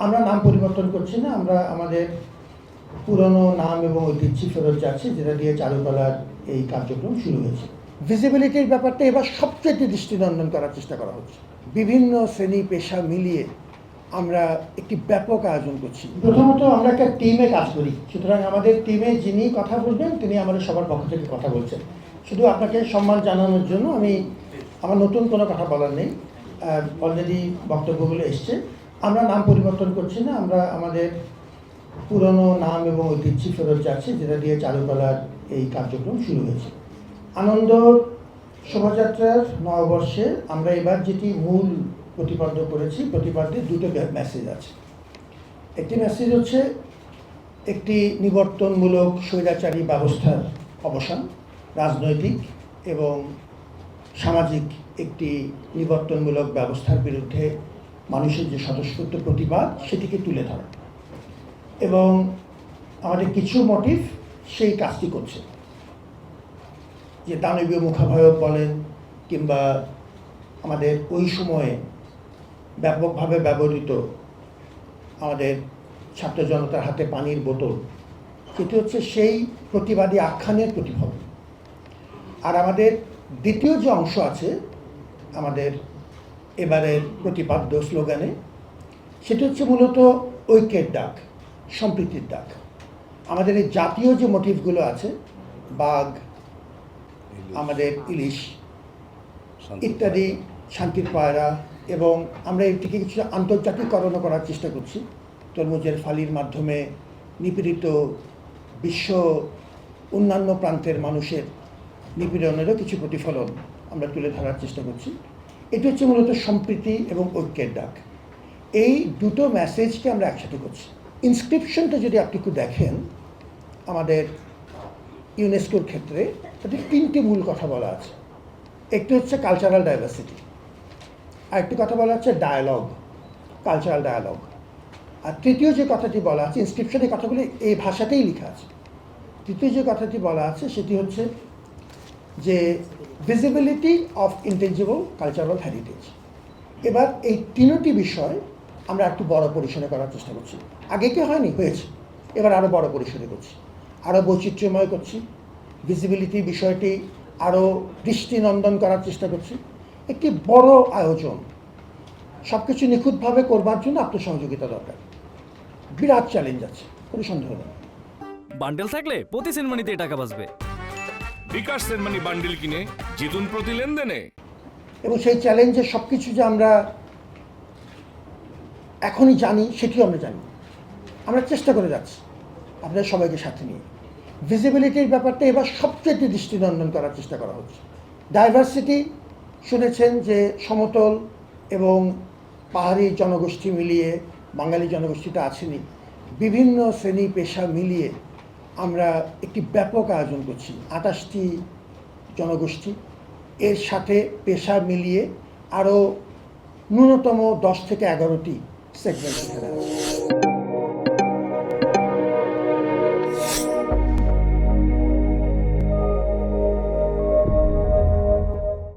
আমরা নাম পরিবর্তন করছি না, আমরা আমাদের পুরনো নাম এবং ঐতিহ্য ফেরত যাচ্ছি, যেটা দিয়ে চারুকলার এই কার্যক্রম শুরু হয়েছে। ভিজিবিলিটির ব্যাপারটা এবার সবচেয়ে দৃষ্টিনন্দন করার চেষ্টা করা হচ্ছে। বিভিন্ন শ্রেণী পেশা মিলিয়ে আমরা একটি ব্যাপক আয়োজন করছি। প্রথমত আমরা একটা টিমে কাজ করি, সুতরাং আমাদের টিমে যিনি কথা বলবেন তিনি আমাদের সবার পক্ষ থেকে কথা বলছেন। শুধু আপনাকে সম্মান জানানোর জন্য আমার নতুন কোনো কথা বলার নেই, অলরেডি বক্তব্যগুলো এসছে। আমরা নাম পরিবর্তন করছি না, আমরা আমাদের পুরনো নাম এবং ঐতিহ্য ফেরত যাচ্ছি, যেটা দিয়ে চারুকলার এই কার্যক্রম শুরু হয়েছে। আনন্দ শোভাযাত্রার নববর্ষে আমরা এবার যেটি মূল প্রতিপাদ্য করেছি, প্রতিপাদ্যে দুটো মেসেজ আছে। একটি মেসেজ হচ্ছে একটি নিবর্তনমূলক স্বৈরাচারী ব্যবস্থার অবসান, রাজনৈতিক এবং সামাজিক একটি নিবর্তনমূলক ব্যবস্থার বিরুদ্ধে মানুষের যে স্বতঃস্ফূর্ত প্রতিবাদ সেটিকে তুলে ধরা, এবং আমাদের কিছু মোটিভ সেই কাজটি করছে। যে দানবীয় মুখাভয়ব বলেন কিংবা আমাদের ওই সময়ে ব্যাপকভাবে ব্যবহৃত আমাদের ছাত্র জনতার হাতে পানির বোতল, সেটি হচ্ছে সেই প্রতিবাদী আখ্যানের প্রতিফলন। আর আমাদের দ্বিতীয় যে অংশ আছে আমাদের এবারের প্রতিপাদ্য স্লোগানে, সেটি হচ্ছে মূলত ঐক্যের ডাক, সম্প্রীতির ডাক। আমাদের এই জাতীয় যে মোটিভগুলো আছে, বাঘ, আমাদের ইলিশ ইত্যাদি, শান্তির পায়রা, এবং আমরা এটিকে কিছু আন্তর্জাতিককরণও করার চেষ্টা করছি। তরমুজের ফালির মাধ্যমে নিপীড়িত বিশ্ব অন্যান্য প্রান্তের মানুষের নিপীড়নেরও কিছু প্রতিফলন আমরা তুলে ধরার চেষ্টা করছি। এটি হচ্ছে মূলত সম্প্রীতি এবং ঐক্যের ডাক। এই দুটো মেসেজকে আমরা একসাথে করছি। ইনস্ক্রিপশনটা যদি আপনি একটু দেখেন, আমাদের ইউনেস্কোর ক্ষেত্রে তাদের তিনটি মূল কথা বলা আছে। একটি হচ্ছে কালচারাল ডাইভার্সিটি, আর একটি কথা বলা হচ্ছে ডায়ালগ, কালচারাল ডায়ালগ। আর তৃতীয় যে কথাটি বলা আছে, ইনস্ক্রিপশনের কথাগুলি এই ভাষাতেই লেখা আছে, তৃতীয় যে কথাটি বলা আছে সেটি হচ্ছে যে ভিজিবিলিটি অফ ইনটেঞ্জিবল কালচারাল হেরিটেজ। এবার এই তিনটি বিষয় আমরা একটু বড় পরিসরে করার চেষ্টা করছি। আগে কি হয়নি, হয়েছে, এবার আরও বড় পরিসরে করছি, আরও বৈচিত্র্যময় করছি, ভিজিবিলিটি বিষয়টি আরও দৃষ্টিনন্দন করার চেষ্টা করছি। একটি বড় আয়োজন, সব কিছু নিখুঁতভাবে করবার জন্য আপনার সহযোগিতা দরকার। বিরাট চ্যালেঞ্জ আছে, কোনো সন্দেহ নেই। বান্ডেল থাকলে প্রতি সেনমানিতে টাকা বাঁচবে। বিকাশ সেনমানি বান্ডেল কিনে জিতুন প্রতি লেনদেনে। এবং সেই চ্যালেঞ্জের সব কিছু যে আমরা এখনই জানি সেটিও আমরা জানি, আমরা চেষ্টা করে যাচ্ছি আপনাদের সবাইকে সাথে নিয়ে। ভিজিবিলিটির ব্যাপারটা এবার সবচেয়ে দৃষ্টিনন্দন করার চেষ্টা করা হচ্ছে। ডাইভার্সিটি শুনেছেন যে সমতল এবং পাহাড়ি জনগোষ্ঠী মিলিয়ে, বাঙালি জনগোষ্ঠীটা আছেনি, বিভিন্ন শ্রেণী পেশা মিলিয়ে আমরা একটি ব্যাপক আয়োজন করছি। 28টি জনগোষ্ঠী, এর সাথে পেশা মিলিয়ে আরও ন্যূনতম 10 থেকে 11টি সেগমেন্ট এখানে আছে।